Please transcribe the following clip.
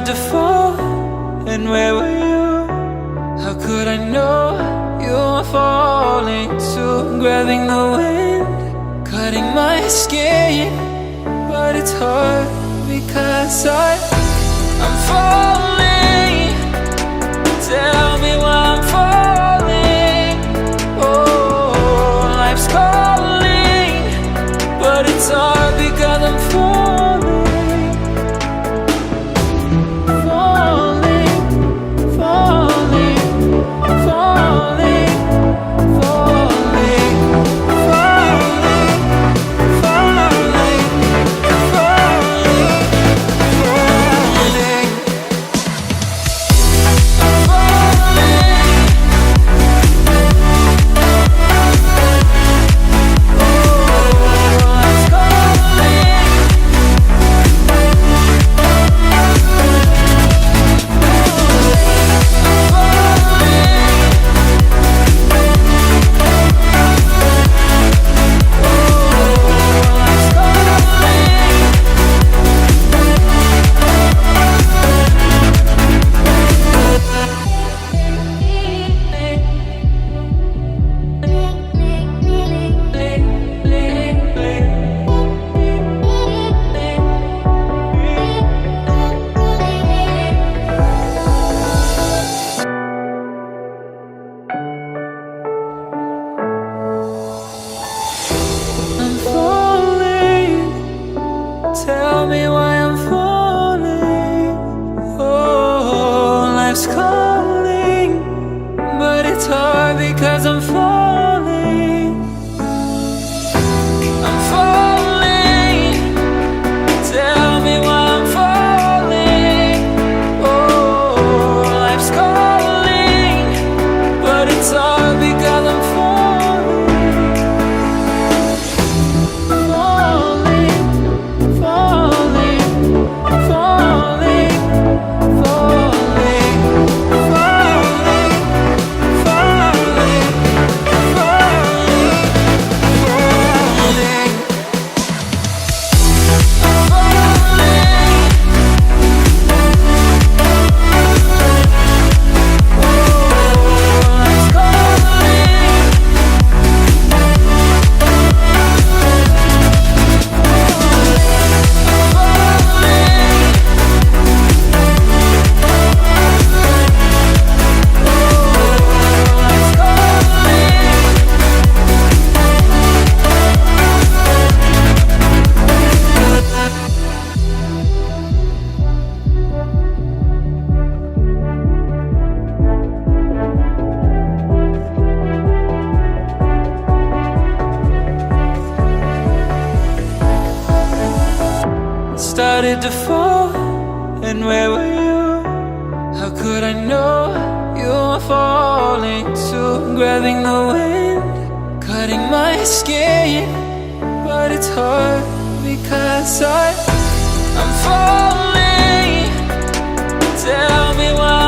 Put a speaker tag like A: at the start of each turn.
A: started to fall, and where were you? How could I know you were falling too? Grabbing the wind, cutting my skin, but it's hard because I'm falling. Tell me why I'm falling. Oh, life's calling, but it's hard because I'm falling. Tell me why I'm falling. Oh, life's calling, but it's hard because I'm falling. I'm falling. Tell me why I'm falling. Oh, life's calling, but it's hard because I'm falling. Started to fall, and where were you? How could I know you were falling too? Grabbing the wind, cutting my skin, but it's hard because I'm falling. Tell me why